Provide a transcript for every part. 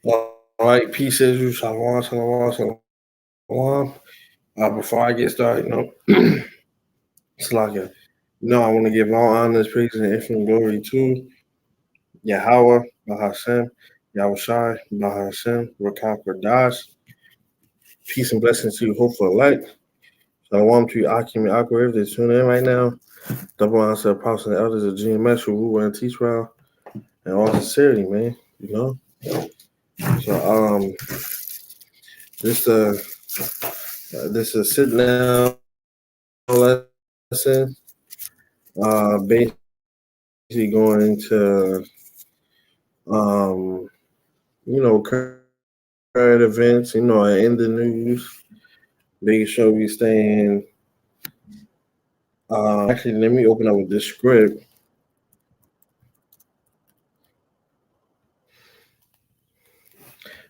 All right, peace, Israel, shalom, shalom, shalom. Before I get started, it's like I want to give all honors, praise, and infinite glory to Yahweh, Bahashem, Yahweh Shai, Bahashem, Rakam Dash. Peace and blessings to you, hopeful elect. Shalom to you, Akim and Akariv that's tuning in right now. Double honors to the apostles and elders of GMS who rule and teach well, and all sincerity, man. So this this is a sit down lesson. Basically going into um, current events, in the news, making sure we staying. Actually, let me open up with this script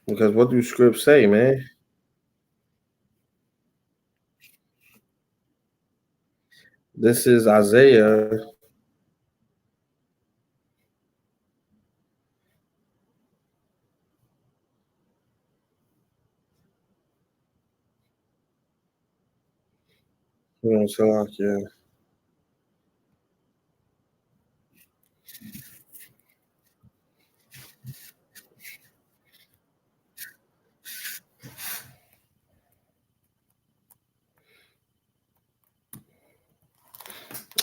because what do scripts say, man? This is Isaiah. Yeah.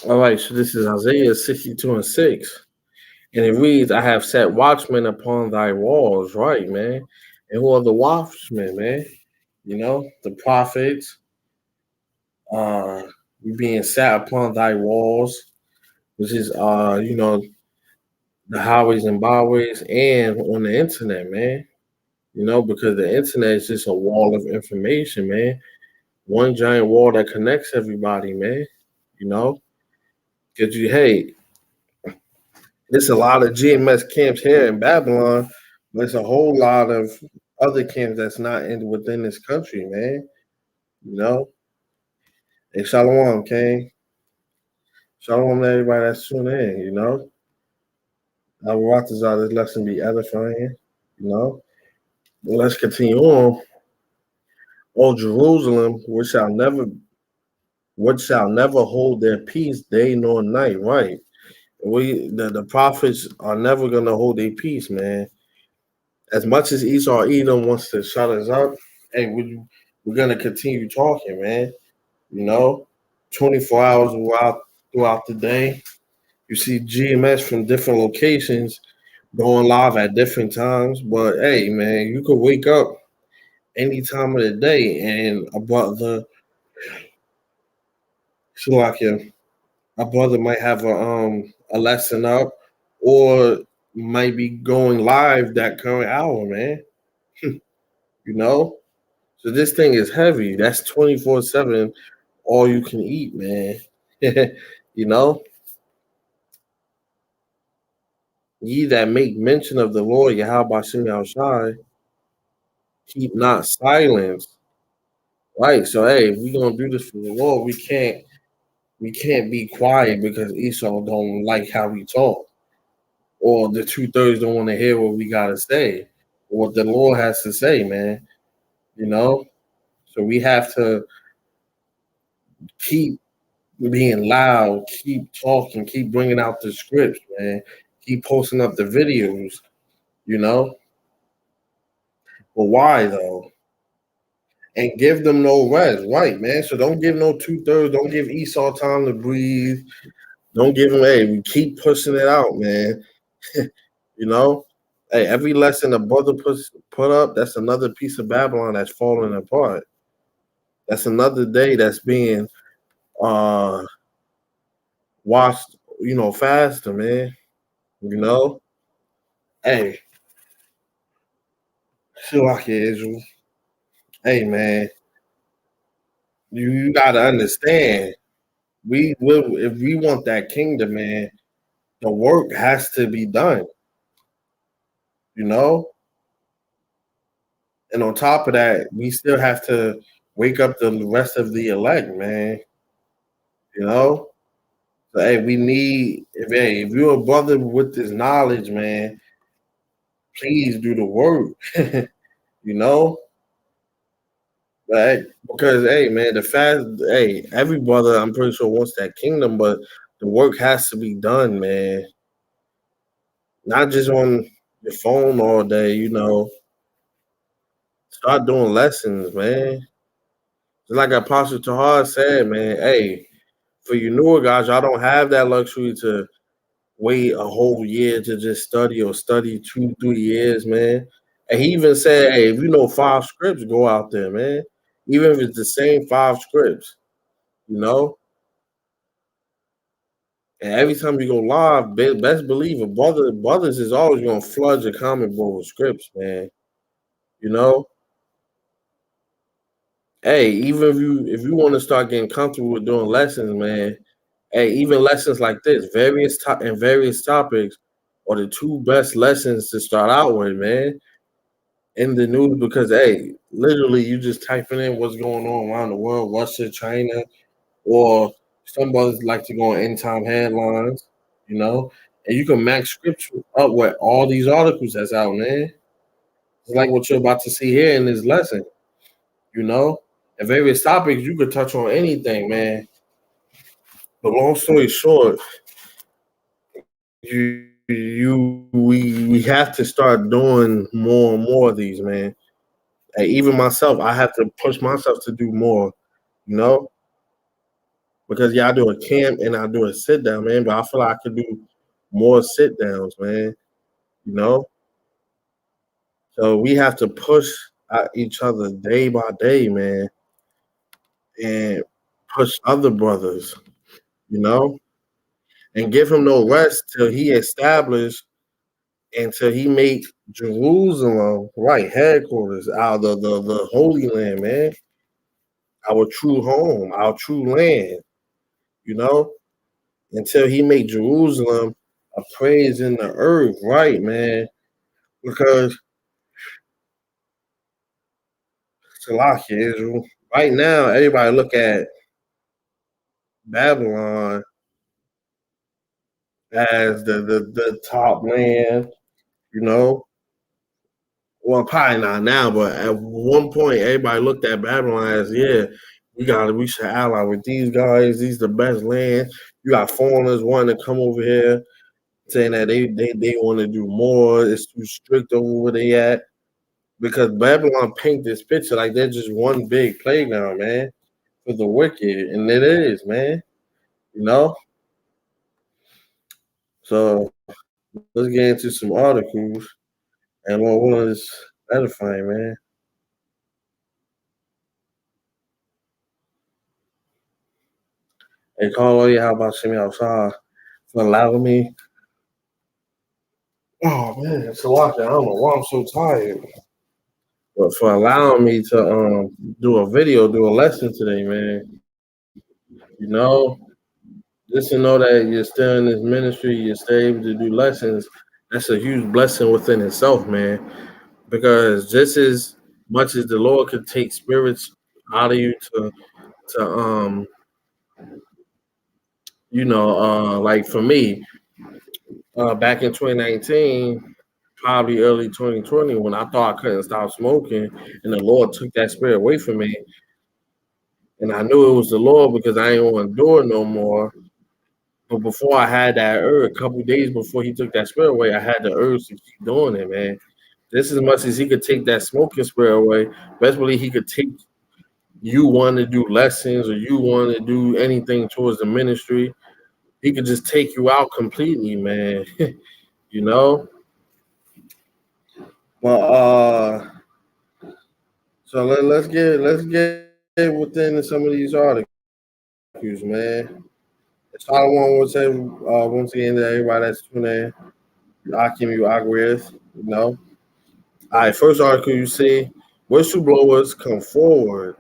All right, so this is Isaiah 62:6. And it reads, I have set watchmen upon thy walls, right, man? And who are the watchmen, man? The prophets, uh, being sat upon thy walls, which is the highways and byways and on the internet, man. Because the internet is just a wall of information, man. One giant wall that connects everybody, man. You know, because hey, there's a lot of GMS camps here in Babylon, but there's a whole lot of other camps that's not within this country, man. You know, hey, Shalom, King. Shalom to everybody that's tuning in, I want this lesson be edifying, you know. Let's continue on. O Jerusalem, which shall never hold their peace day nor night, right? The prophets are never gonna hold their peace, man. As much as Esau Edom wants to shut us up, hey, we're gonna continue talking, man. You know, 24 hours throughout the day. You see GMS from different locations going live at different times. But hey, man, you could wake up any time of the day and Slovakia, a brother might have a lesson up or might be going live that current hour, man. you know? So this thing is heavy. That's 24/7, all you can eat, man. you know? Ye that make mention of the Lord Yahweh Shem Shai, keep not silence. Right. So hey, if we're gonna do this for the Lord, we can't be quiet because Esau don't like how we talk. Or the 2/3 don't want to hear what we gotta say, or what the Lord has to say, man. You know? So we have to keep being loud, keep talking, keep bringing out the scripts, man. Keep posting up the videos, you know? But why though? And give them no rest, right, man? So don't give no 2/3. Don't give Esau time to breathe. Don't give him. Hey, we keep pushing it out, man. you know, hey, every lesson a brother put up, that's another piece of Babylon that's falling apart. That's another day that's being uh watched, faster, man. You know, hey, Shilaki Israel. Hey, man, you gotta understand. We will if we want that kingdom, man. The work has to be done. You know, and on top of that, we still have to wake up the rest of the elect, man. You know, so hey, we need if you're a brother with this knowledge, man, please do the work. you know, like, because hey, man, every brother I'm pretty sure wants that kingdom, but the work has to be done, man. Not just on your phone all day. Start doing lessons, man. Just like Apostle Tahar said, man. Hey, for you newer guys, y'all don't have that luxury to wait a whole year to just study or study 2, 3 years, man. And he even said, hey, if you know 5 scripts, go out there, man. Even if it's the same 5 scripts, you know. And every time you go live, best believe it, brothers is always gonna flood your comment board with scripts, man. You know. Hey, even if you want to start getting comfortable with doing lessons, man. Hey, even lessons like this, various topics, are the 2 best lessons to start out with, man. In the news, because hey, literally you just typing in what's going on around the world, Russia, China, or some brothers like to go on end time headlines, and you can max scripture up with all these articles that's out, man. It's like what you're about to see here in this lesson, you know. And various topics you could touch on anything, man. But long story short, we have to start doing more and more of these, man. And even myself, I have to push myself to do more, you know, because yeah, I do a camp and I do a sit down, man. But I feel like I could do more sit downs, man. You know, so we have to push each other day by day, man, and push other brothers, you know, and give him no rest till he established until he made Jerusalem right headquarters out of the Holy Land, man, our true home, our true land, you know, until he made Jerusalem a praise in the earth, right, man? Because Salakia Israel, right now, everybody look at Babylon as the top land, you know. Well, probably not now, but at one point, everybody looked at Babylon as, yeah, we should ally with these guys. These the best land. You got foreigners wanting to come over here, saying that they want to do more. It's too strict over where they at. Because Babylon paint this picture like they're just one big playground, man, for the wicked, and it is, man. You know. So let's get into some articles, and one is edifying, man. Hey, Carlo, yeah, how about me outside for allowing me? Oh man, it's a lot. I don't know why I'm so tired, but for allowing me to do a video, do a lesson today, man. You know, just to know that you're still in this ministry, you're still able to do lessons. That's a huge blessing within itself, man. Because just as much as the Lord could take spirits out of you to like for me, back in 2019, probably early 2020, when I thought I couldn't stop smoking, and the Lord took that spirit away from me, and I knew it was the Lord because I didn't want to do it no more. But before I had that urge, a couple days before He took that spirit away, I had the urge to keep doing it, man. Just as much as He could take that smoking spirit away, best believe He could take you want to do lessons or you want to do anything towards the ministry. He could just take you out completely, man. you know. But so let's get within some of these articles, man. Solomon would say once again to everybody that's tuning in, Akim, you Agrias, you know. All right, first article you see, whistleblowers come forward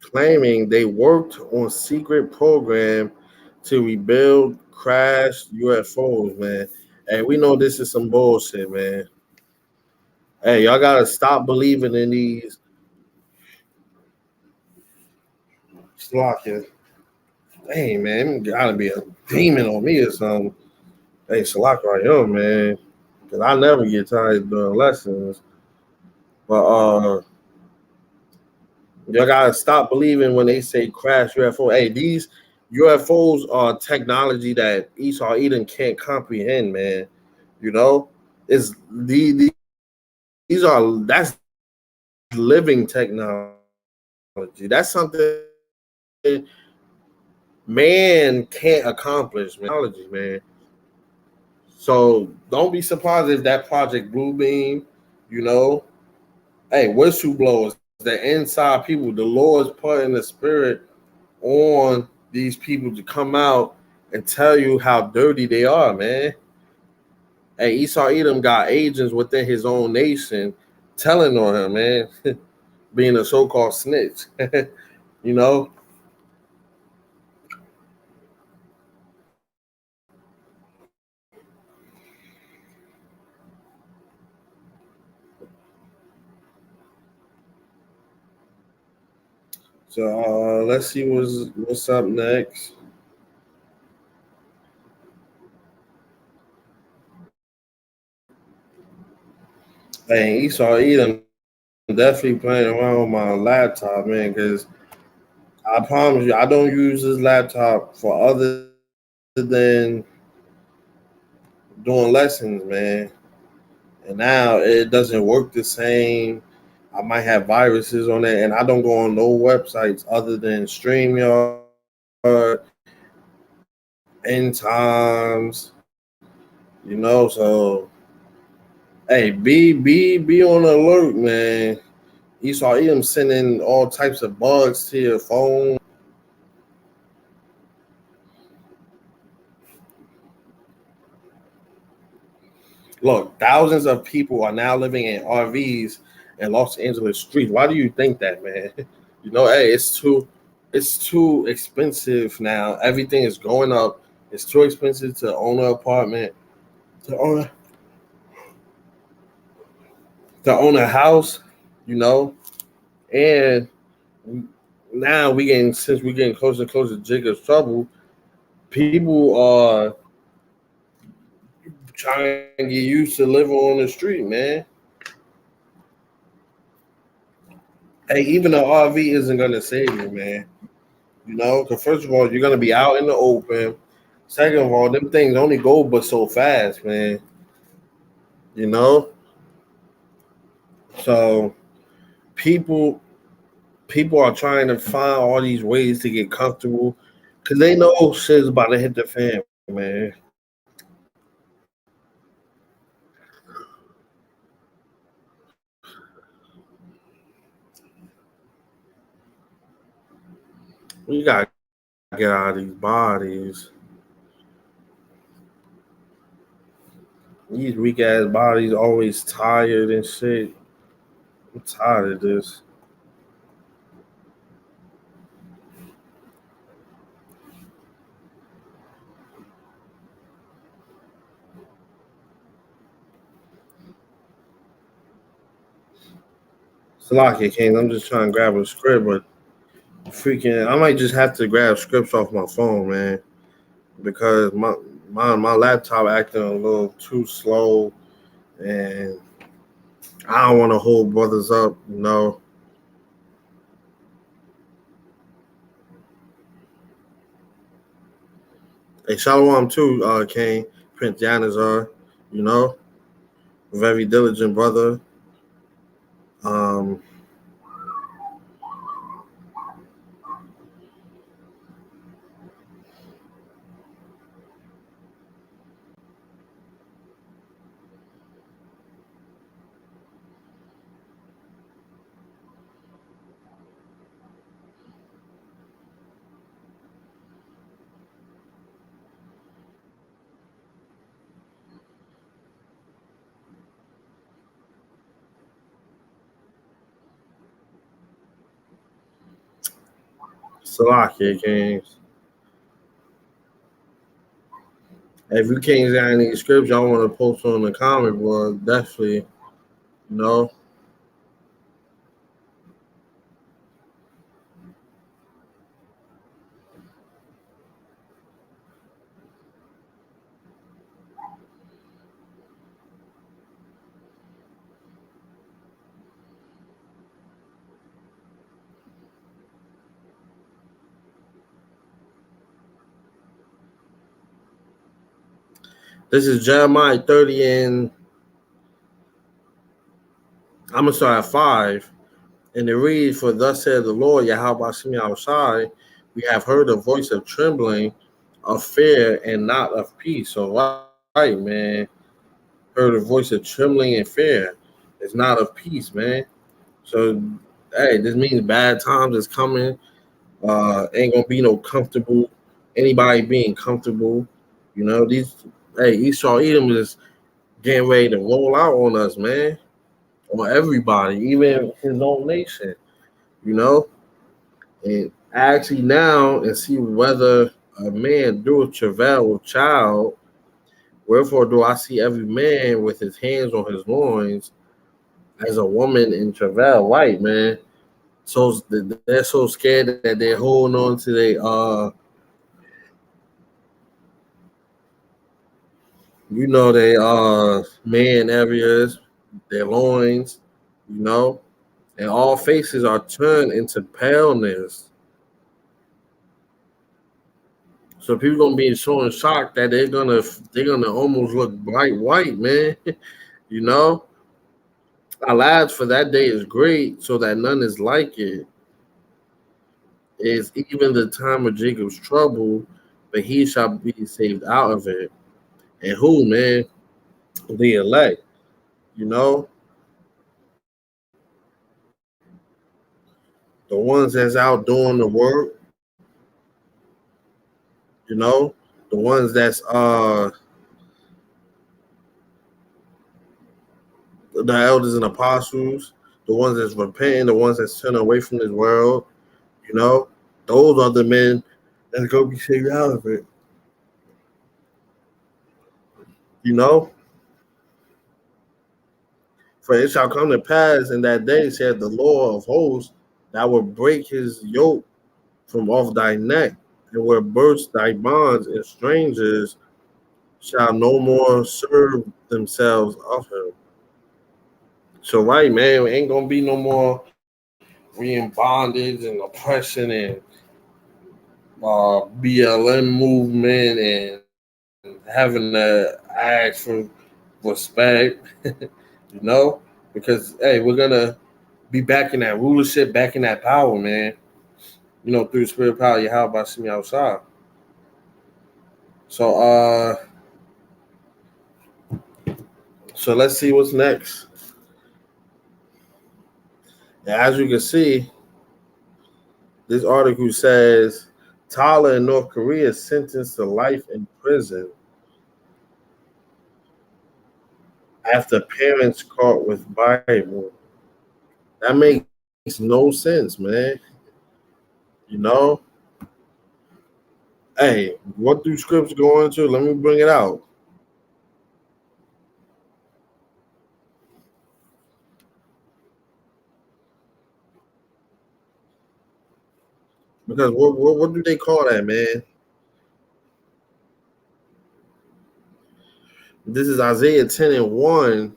claiming they worked on secret program to rebuild crashed UFOs, man. Hey, we know this is some bullshit, man. Hey, y'all gotta stop believing in these Slovakia. Hey, man, gotta be a demon on me or something. Hey, Slovakia right here, man. Cause I never get tired doing lessons. But you gotta stop believing when they say crash UFO. Hey, these UFOs are technology that Esau Eden can't comprehend, man. You know, it's these are that's living technology. That's something man can't accomplish, man. Technology, man. So don't be surprised if that Project Bluebeam, you know, hey, whistleblowers, the inside people, the Lord's putting the spirit on these people to come out and tell you how dirty they are, man. Hey, Esau Edom got agents within his own nation telling on him, man, being a so-called snitch. you know. So let's see what's up next. Hey, Esau Edom definitely playing around with my laptop, man, because I promise you, I don't use this laptop for other than doing lessons, man. And now it doesn't work the same. I might have viruses on it, and I don't go on no websites other than StreamYard, End Times, So hey, be on the alert, man. You saw him sending all types of bugs to your phone. Look, thousands of people are now living in RVs in Los Angeles streets. Why do you think that, man? Hey, it's too expensive now. Everything is going up. It's too expensive to own an apartment, to own to own a house, you know. And now since we're getting closer and closer to Jacob's trouble, people are trying to get used to living on the street, man. Hey, even the RV isn't gonna save you, man. Because first of all, you're gonna be out in the open. Second of all, them things only go but so fast, man. You know, so people people are trying to find all these ways to get comfortable because they know shit's about to hit the fan, man. We gotta get out of these bodies. These weak ass bodies always tired and shit. I'm tired of this. Salakia King, I'm just trying to grab a script, but freaking, I might just have to grab scripts off my phone, man, because my laptop acting a little too slow, and I don't want to hold brothers up. Hey, Shalom too, Kane, Prince Janazar, you know, very diligent brother. Um, Salakia Kane. If you can't got any scripts y'all want to post on the comment board, definitely, you know. This is Jeremiah 30, and I'm gonna start at 5. And it reads, "For thus said the Lord, Yahweh Shemi outside, we have heard a voice of trembling, of fear, and not of peace." So, right, man, heard a voice of trembling and fear. It's not of peace, man. So, hey, this means bad times is coming. Ain't gonna be no comfortable. Anybody being comfortable, these. Hey, Esau Edom is getting ready to roll out on us, man. On everybody, even his own nation. You know, and actually now and see whether a man doeth travail with child. Wherefore do I see every man with his hands on his loins as a woman in travail? Right, man. So they're so scared that they're holding on to their they man areas, their loins, you know, and all faces are turned into paleness. So people gonna be so in shock that they're gonna almost look bright white, man. you know, alas, for that day is great, so that none is like it. Is even the time of Jacob's trouble, but he shall be saved out of it. And who, man? The elect. You know, the ones that's out doing the work. The ones that's the elders and apostles, the ones that's repenting, the ones that's turning away from this world. You know, those are the men that's gonna be saved out of it. You know, for it shall come to pass in that day, said the Lord of hosts, that I will break his yoke from off thy neck, and will burst thy bonds, and strangers shall no more serve themselves of him. So right, man, ain't gonna be no more we in bondage and oppression and BLM movement and having to ask for respect, because hey, we're gonna be back in that rulership, back in that power, man. Through the spirit of power, you how about see me outside. So so let's see what's next. As you can see, this article says Tyler in North Korea is sentenced to life in prison after parents caught with Bible. That makes no sense, man. You know? Hey, what do scripts go into? Let me bring it out. Because what do they call that, man? This is Isaiah 10 and 1,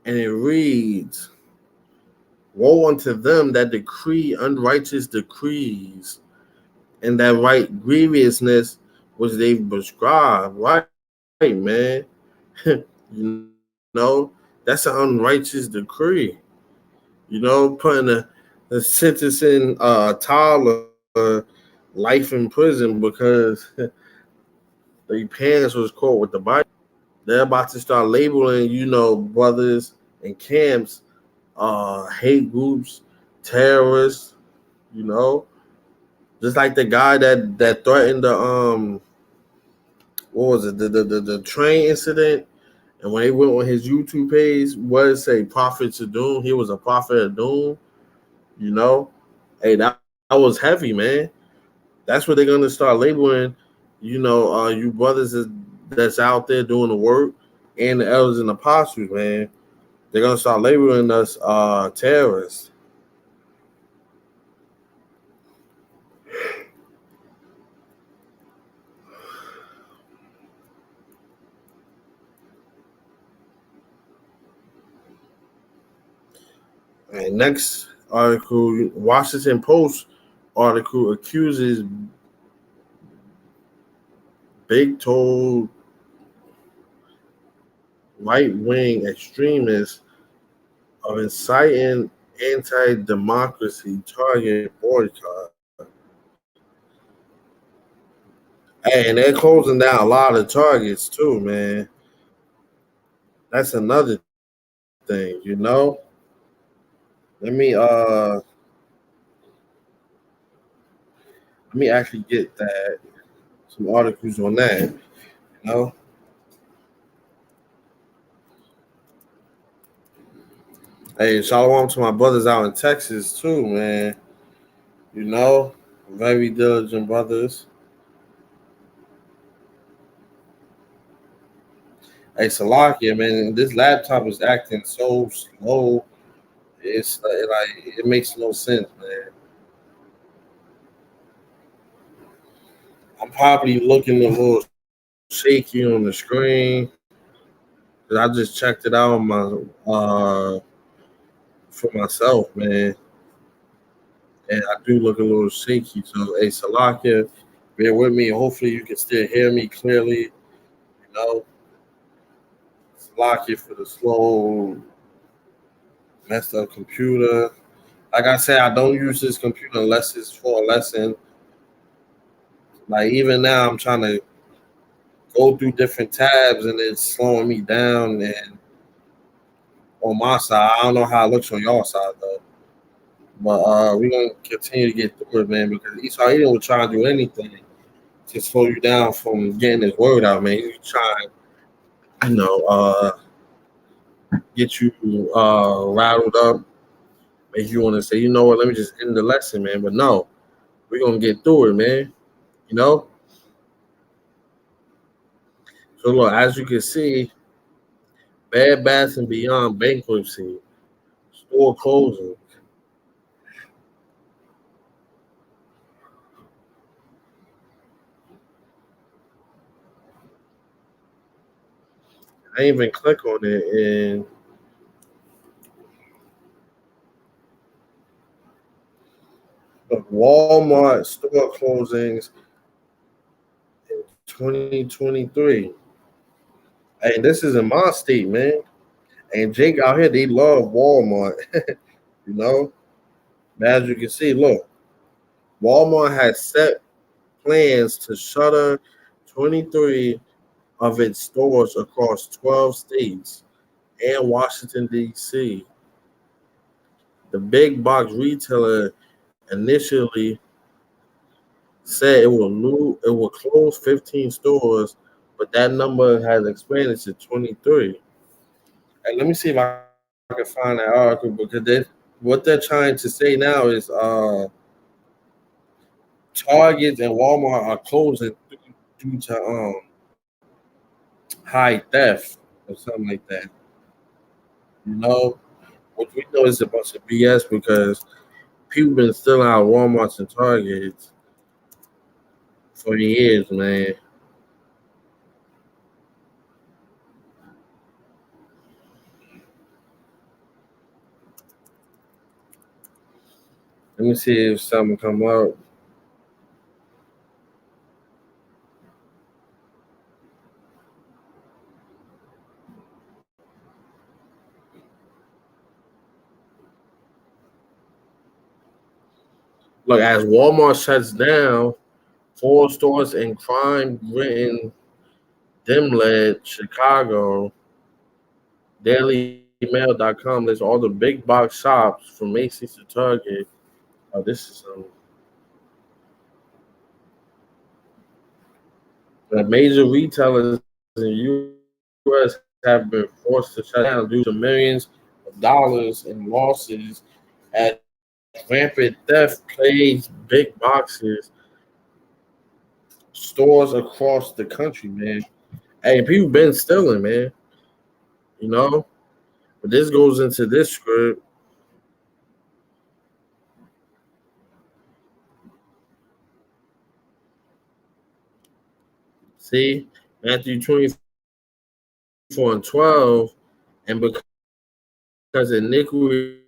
and it reads, "Woe unto them that decree unrighteous decrees, and that write grievousness which they prescribe." Right, man. That's an unrighteous decree. Putting a sentencing Tyler life in prison because the parents was caught with the Bible. They're about to start labeling, brothers and camps, hate groups, terrorists. You know, just like the guy that threatened the what was it the train incident, and when they went on his YouTube page, what did it say? Prophet to doom. He was a prophet of doom. You know, hey, that was heavy, man. That's what they're gonna start labeling. You brothers that's out there doing the work, and the elders and apostles, man. They're gonna start labeling us terrorists. And next article, Washington Post article accuses Big Toe right wing extremists of inciting anti democracy target boycott. Hey, and they're closing down a lot of targets too, man. That's another thing, you know. Let me let me actually get that some articles on that, you know. Hey, shalom to my brothers out in Texas too, man. You know, very diligent brothers. Hey, Salakia, man, this laptop is acting so slow. It's like it makes no sense, man. I'm probably looking a little shaky on the screen. 'Cause I just checked it out on my for myself, man, and I do look a little shaky. So, hey, Salakia, bear with me. Hopefully, you can still hear me clearly. You know, Salakia for the slow, messed up computer. Like I said, I don't use this computer unless it's for a lesson. Like even now, I'm trying to go through different tabs and it's slowing me down. And on my side, I don't know how it looks on your side though. But we're gonna continue to get through it, man, because Esau he didn't try to do anything to slow you down from getting his word out, man. He's trying, you know, get you rattled up, make you want to say, you know what, let me just end the lesson, man. But no, we're gonna get through it, man. You know. So look, as you can see, Bad Bath and Beyond bankruptcy, store closing. I didn't even click on it, and the Walmart store closings in 2023. Hey, this is in my state, man. And Jake out here, they love Walmart. You know, as you can see, look, Walmart has set plans to shutter 23 of its stores across 12 states and Washington, D.C. The big box retailer initially said it will close 15 stores, but that number has expanded to 23. And let me see if I can find that article because what they're trying to say now is Target and Walmart are closing due to high theft or something like that. You know, which we know is a bunch of BS because people been stealing out Walmarts and Targets for years, man. Let me see if something come up. Look, as Walmart shuts down, four stores in crime-ridden Dimlet, Chicago, DailyMail.com lists all the big box shops from Macy's to Target. Oh, this is the major retailers in the U.S. have been forced to shut down due to millions of dollars in losses as rampant theft plagues big boxes stores across the country, man. Hey, people been stealing, man. You know, but this goes into this script. See, Matthew 24:12, and because iniquity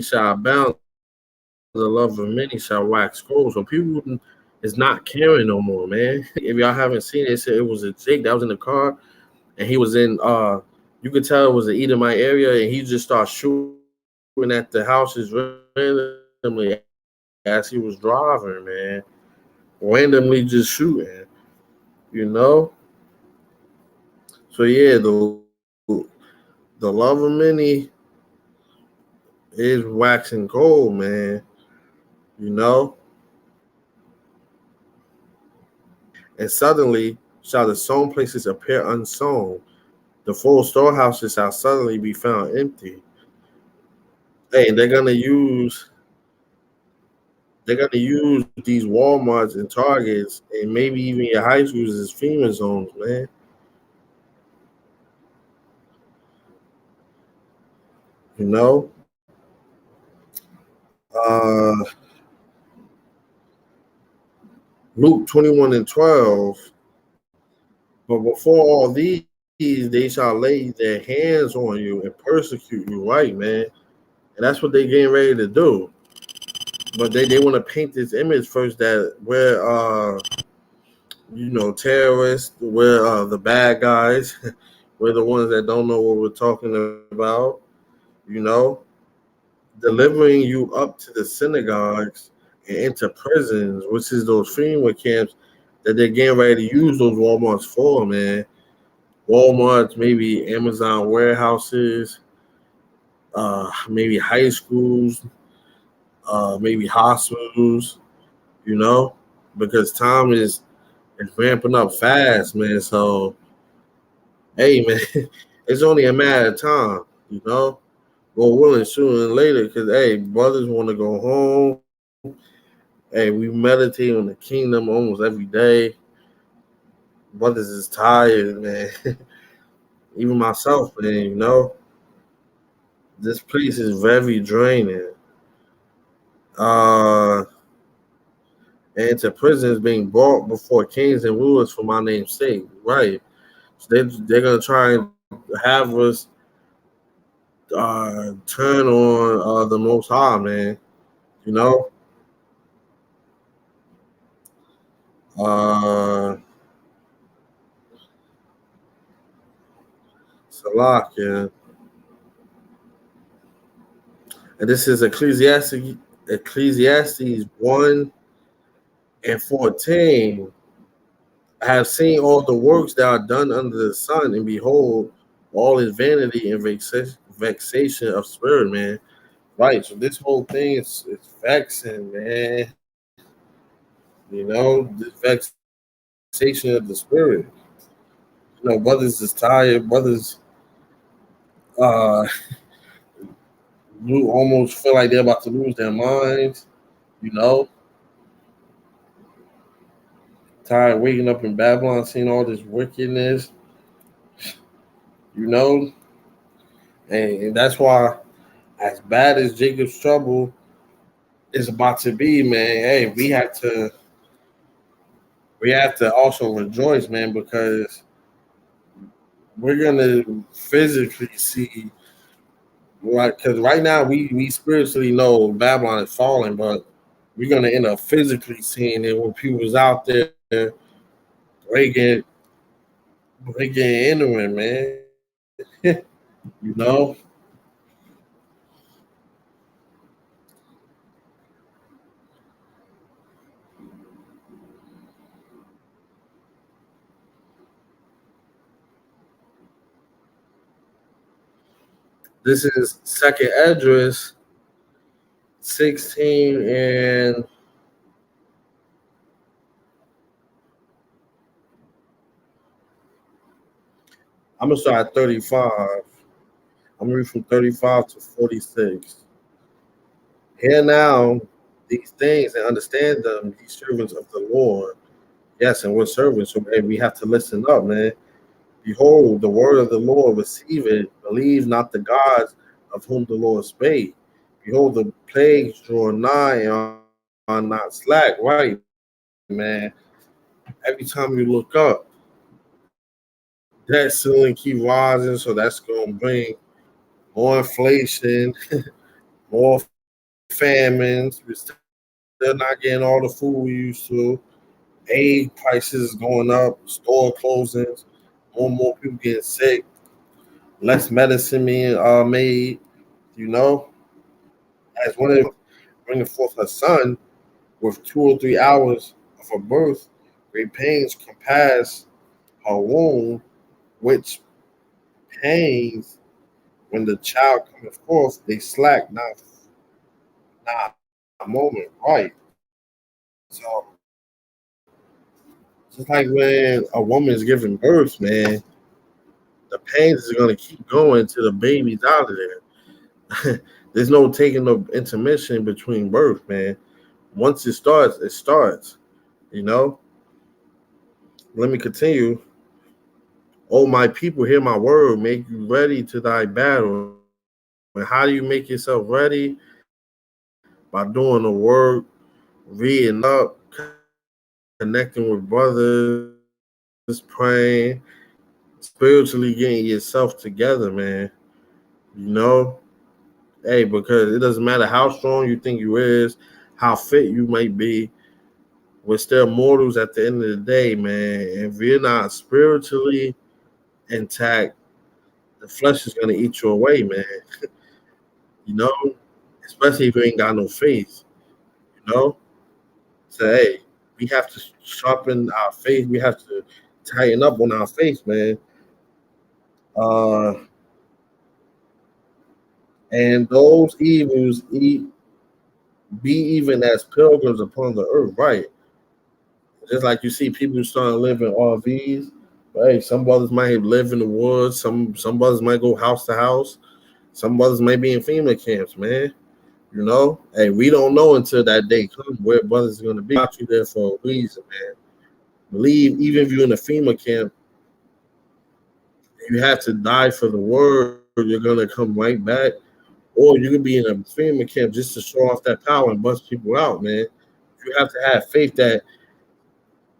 shall abound, the love of many shall wax cold. So people is not caring no more, man. If y'all haven't seen it, it was a Jake that was in the car, and he was in You could tell it was an Edomite area, and he just started shooting at the houses randomly as he was driving, man. Randomly just shooting, you know. So yeah, the love of many is waxing cold, man. You know, and suddenly shall the sown places appear unsown. The full storehouses shall suddenly be found empty. Hey, they're gonna use these Walmarts and Targets and maybe even your high schools as FEMA zones, man. You know, uh, Luke 21:12. But before all these, they shall lay their hands on you and persecute you, right, man? And that's what they getting ready to do. But they want to paint this image first that we're terrorists, we're the bad guys, we're the ones that don't know what we're talking about, you know, delivering you up to the synagogues and into prisons, which is those FEMA camps that they're getting ready to use those Walmarts for, man. Walmarts, maybe Amazon warehouses, maybe high schools, maybe hospitals, you know, because time is ramping up fast, man. So, hey, man, it's only a matter of time, you know. Well, willing sooner than later, because hey, brothers want to go home. Hey, we meditate on the kingdom almost every day. Brothers is tired, man. Even myself, man. This place is very draining. Uh, and to prisons being brought before kings and rulers for my name's sake. Right. So they're gonna try and have us turn on the Most High, man. You know, uh, Salak, yeah. And this is Ecclesiastes 1:14. I have seen all the works that are done under the sun, and behold, all is vanity and vexation of spirit, man. Right. So this whole thing is vexing, man. This vexation of the spirit. Brothers is tired. Brothers uh almost feel like they're about to lose their minds. You know, tired waking up in Babylon, seeing all this wickedness. You know, and that's why, as bad as Jacob's trouble is about to be, man. Hey, we have to also rejoice, man, because we're gonna physically see. Right, because right now we spiritually know Babylon is falling, but we're gonna end up physically seeing it when people's out there breaking, breaking and entering, man. you know, this is Second Esdras 16, and I'm gonna start at 35. I'm gonna read from 35 to 46. Hear now these things and understand them, ye servants of the Lord. Yes, and we're servants, so man, we have to listen up, man. Behold, the word of the Lord, receive it. Believe not the gods of whom the Lord spake. Behold, the plagues draw nigh and are not slack. Right, man. Every time you look up, that ceiling keep rising, so that's gonna bring more inflation, more famines. We're still not getting all the food we used to. Egg prices going up, store closings, more and more people getting sick. less medicine being made, you know, as women bringing forth her son with 2 or 3 hours of her birth, great pains compass her womb, which pains when the child cometh forth, they slack not a moment, right? So just like when a woman is giving birth, man, the pains is gonna keep going till the baby's out of there. There's no taking no intermission between birth, man. Once it starts, it starts. You know. Let me continue. Oh, my people, hear my word. Make you ready to thy battle. And how do you make yourself ready? By doing the work, reading up, connecting with brothers, praying, spiritually getting yourself together, man. You know, hey, because it doesn't matter how strong you think you is, how fit you might be. We're still mortals at the end of the day, man. If we're not spiritually intact, the flesh is gonna eat you away, man. You know, especially if you ain't got no faith. You know, so hey, we have to sharpen our faith. We have to tighten up on our faith, man. Uh, and those evils be even as pilgrims upon the earth, right? Just like you see people starting to live in RVs. But hey, some brothers might live in the woods. Some brothers might go house to house. Some brothers might be in FEMA camps, man. You know, hey, we don't know until that day comes where brothers are gonna be. Got you there for a reason, man. Believe even if you're in a FEMA camp, you have to die for the word. You're gonna come right back, or you could be in a FEMA camp just to show off that power and bust people out, man. You have to have faith that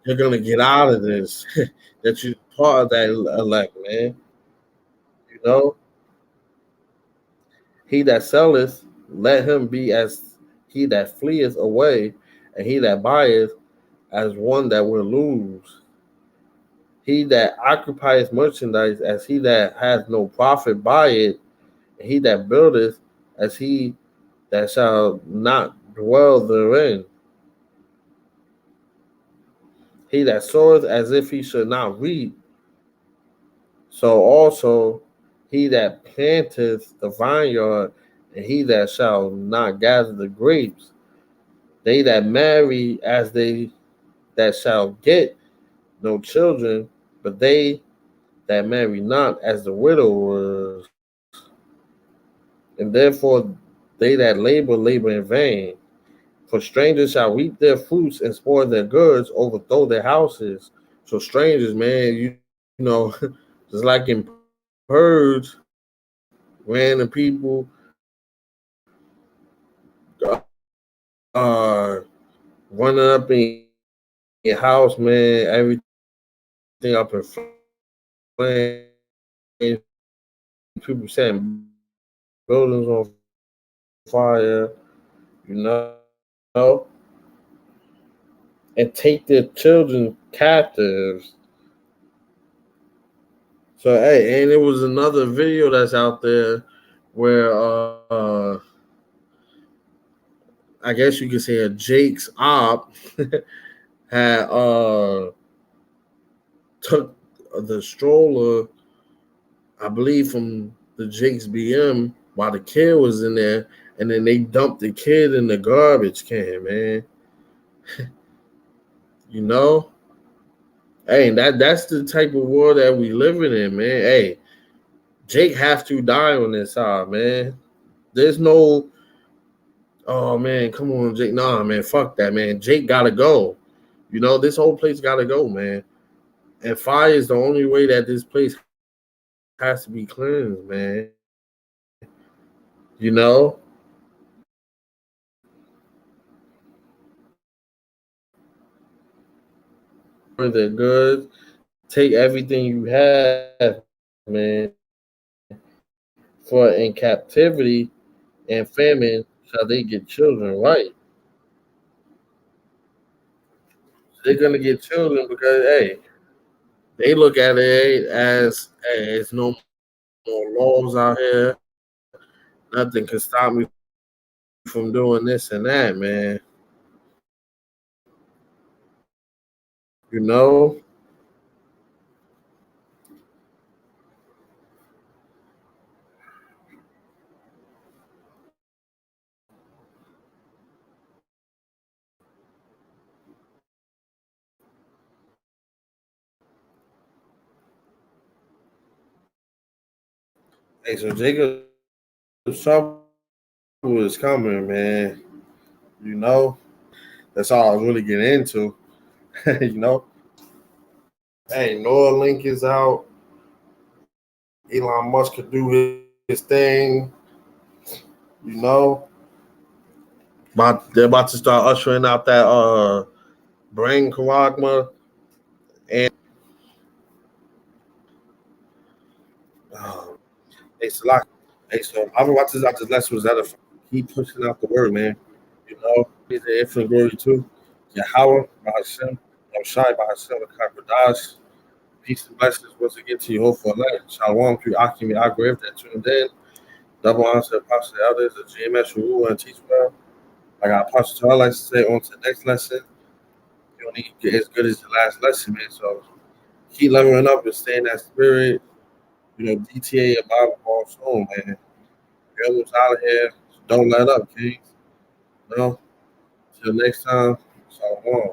you're gonna get out of this, that you're part of that elect, man. You know, he that selleth, let him be as he that fleeth away, and he that buyeth as one that will lose. He that occupieth merchandise as he that hath no profit by it, and he that buildeth as he that shall not dwell therein. He that soweth as if he should not reap, so also he that planteth the vineyard, and he that shall not gather the grapes. They that marry as they that shall get no children, but they that marry not as the widowers. And therefore they that labor, labor in vain. For strangers shall reap their fruits and spoil their goods, overthrow their houses. So strangers, man, know, just like in Purge, random people running up in your house, man, everything up in flames, people setting buildings on fire, you know, and take their children captives. So hey, and there was another video that's out there where I guess you could say a Jake's op had took the stroller, I believe, from the Jake's BM while the kid was in there, and then they dumped the kid in the garbage can, man. You know, hey, that's the type of world that we living in, man. Hey, Jake has to die on this side, man. There's no, oh man, come on, Jake. Nah, man, fuck that, man. Jake gotta go. You know, this whole place gotta go, man. And fire is the only way that this place has to be cleansed, man. You know, for the good, take everything you have, man. For in captivity and famine shall they get children, right? They're gonna get children because hey, they look at it as hey, it's no more No laws out here. Nothing can stop me from doing this and that, man. You know? Hey, so Jacob trouble is coming, man. You know? That's all I was really getting into. you know? Hey, Neuralink is out. Elon Musk could do his thing. You know? They're about to start ushering out that brain charagma and uh, hey, Salak. Hey, so I've been watching this out this lesson was that a keep pushing out the word, man. You know, he's the infinite glory too. Yahweh, Bahashem, Shai, Bahashem, Kakodash. Peace and blessings once again to you, hope for life. Shalom, through Akim, Agrave that tuned in. Double honor to Apostle Elders, the GMS rule and teach well. I got Apostle I like to say on to the next lesson. You don't need to get as good as the last lesson, man. So keep leveling up and stay in that spirit. You know, DTA about all soul, man. Girl was out of here. So don't let up, Kings. You know, till next time, shalom.